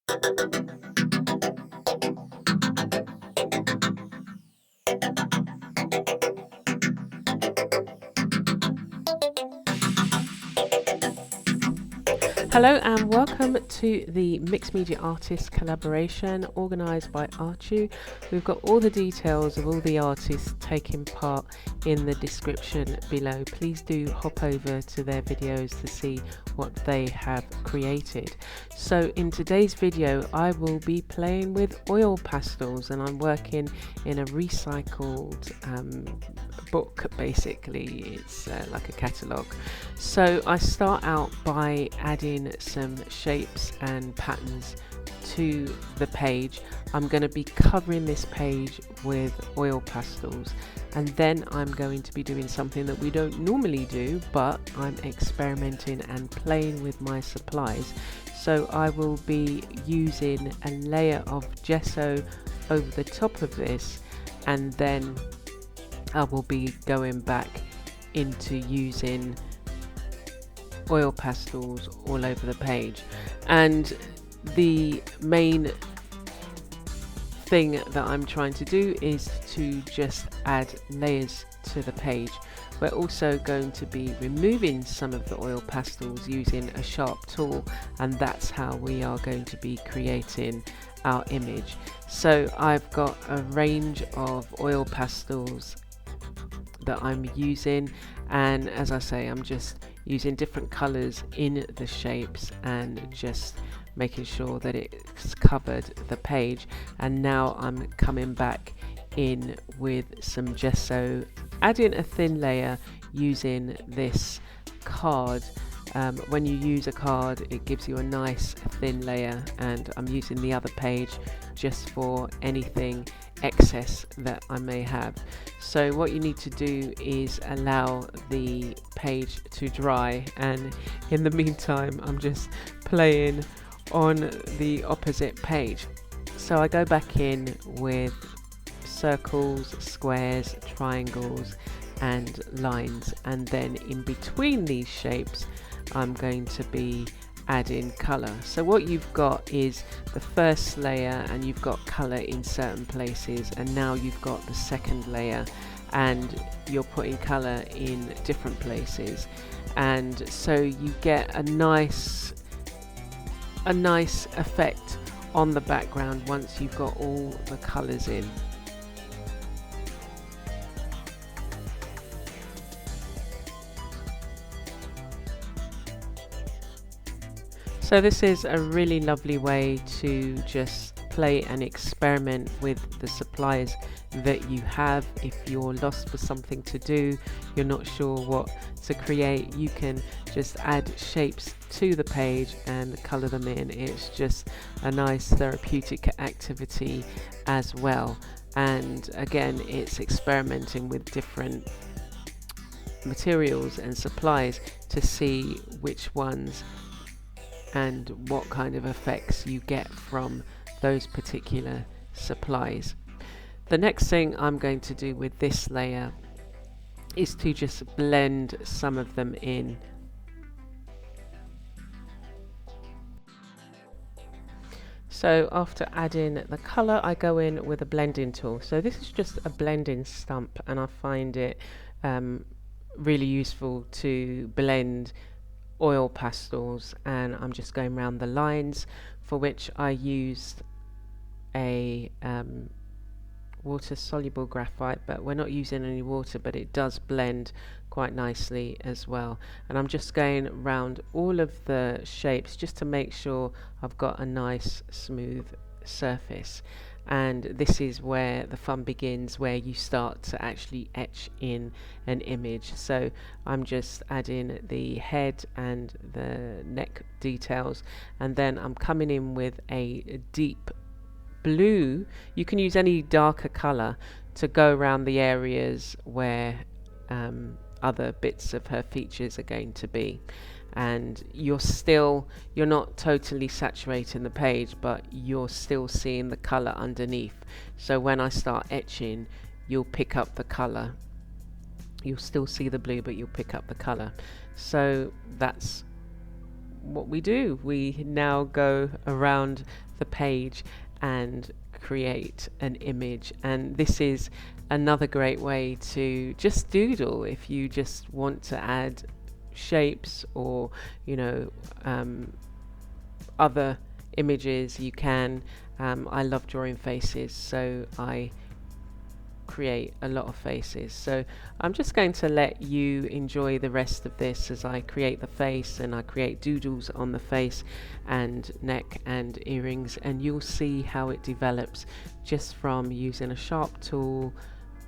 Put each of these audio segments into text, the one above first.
Hello and welcome to the Mixed Media Artists collaboration organised by Archu. We've got all the details of all the artists taking part in the description below. Please do hop over to their videos to see what they have created. So in today's video I will be playing with oil pastels, and I'm working in a recycled book. Basically it's like a catalogue. So I start out by adding some shapes and patterns to the page. I'm going to be covering this page with oil pastels, and then I'm going to be doing something that we don't normally do, but I'm experimenting and playing with my supplies. So I will be using a layer of gesso over the top of this, and then I will be going back into using oil pastels all over the page. And the main thing that I'm trying to do is to just add layers to the page. We're also going to be removing some of the oil pastels using a sharp tool, and that's how we are going to be creating our image. So I've got a range of oil pastels that I'm using, and as I say, I'm just using different colors in the shapes and just making sure that it's covered the page. And now I'm coming back in with some gesso, adding a thin layer using this card. When you use a card, it gives you a nice thin layer, and I'm using the other page just for anything excess that I may have. So what you need to do is allow the page to dry, and in the meantime I'm just playing on the opposite page. So I go back in with circles, squares, triangles and lines, and then in between these shapes I'm going to be adding color. So what you've got is the first layer, and you've got color in certain places, and now you've got the second layer and you're putting color in different places, and so you get a nice effect on the background once you've got all the colors in. So this is a really lovely way to just play and experiment with the supplies that you have. If you're lost for something to do, you're not sure what to create, you can just add shapes to the page and color them in. It's just a nice therapeutic activity as well. And again, it's experimenting with different materials and supplies to see which ones and what kind of effects you get from those particular supplies. The next thing I'm going to do with this layer is to just blend some of them in. So after adding the color, I go in with a blending tool. So this is just a blending stump, and I find it really useful to blend oil pastels, and I'm just going around the lines, for which I used a water soluble graphite, but we're not using any water, but it does blend quite nicely as well. And I'm just going around all of the shapes just to make sure I've got a nice smooth surface. And this is where the fun begins, where you start to actually etch in an image. So I'm just adding the head and the neck details, and then I'm coming in with a deep blue. You can use any darker color to go around the areas where other bits of her features are going to be. And you're not totally saturating the page, but you're still seeing the color underneath. So when I start etching, you'll pick up the color. You'll still see the blue, but you'll pick up the color. So that's what we do. We now go around the page and create an image, and this is another great way to just doodle if you just want to add shapes or other images. You can. I love drawing faces, so I create a lot of faces. So I'm just going to let you enjoy the rest of this as I create the face, and I create doodles on the face and neck and earrings, and you'll see how it develops just from using a sharp tool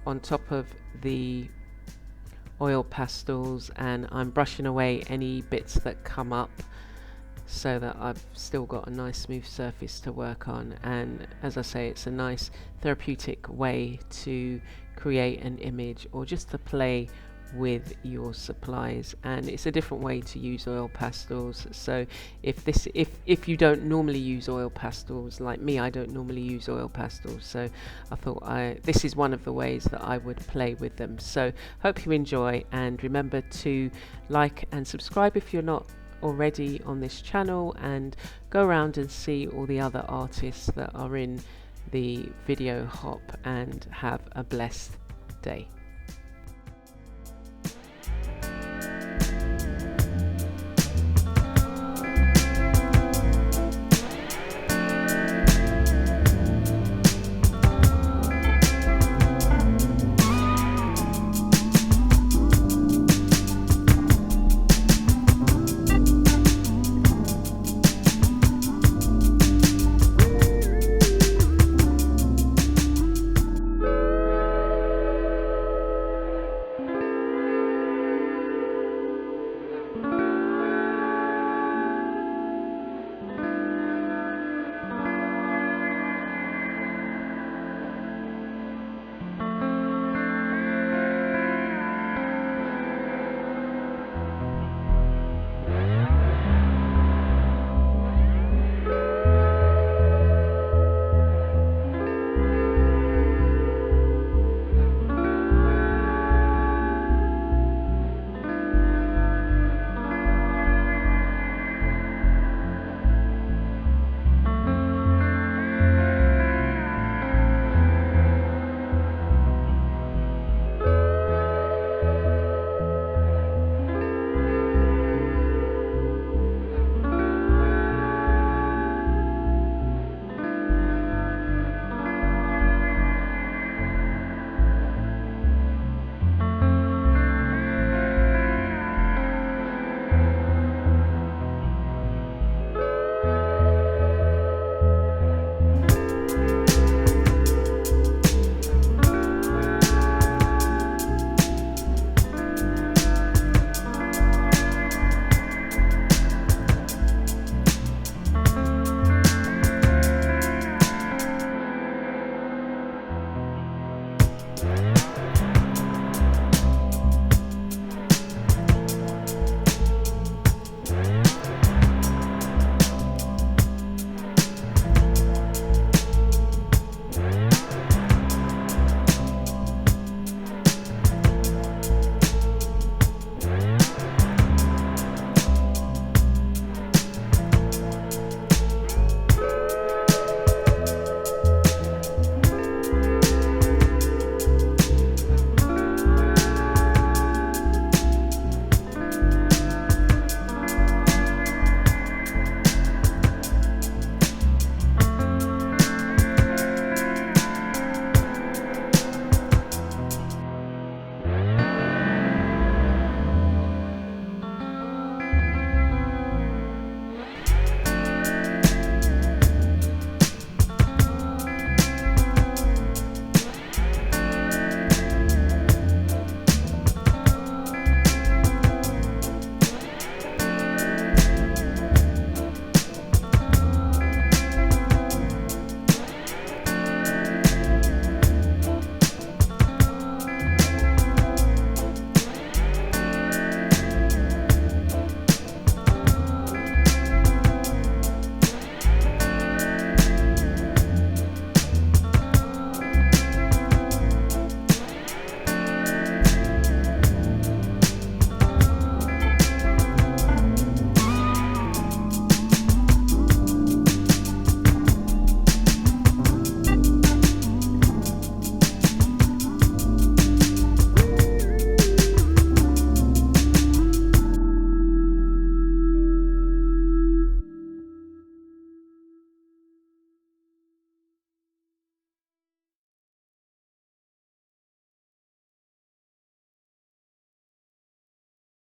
on top of the oil pastels, and I'm brushing away any bits that come up so that I've still got a nice smooth surface to work on. And as I say, it's a nice therapeutic way to create an image or just to play with your supplies, and it's a different way to use oil pastels. So if you don't normally use oil pastels like me, I don't normally use oil pastels, so I thought this is one of the ways that I would play with them. So hope you enjoy, and remember to like and subscribe if you're not already on this channel, and go around and see all the other artists that are in the video hop, and have a blessed day.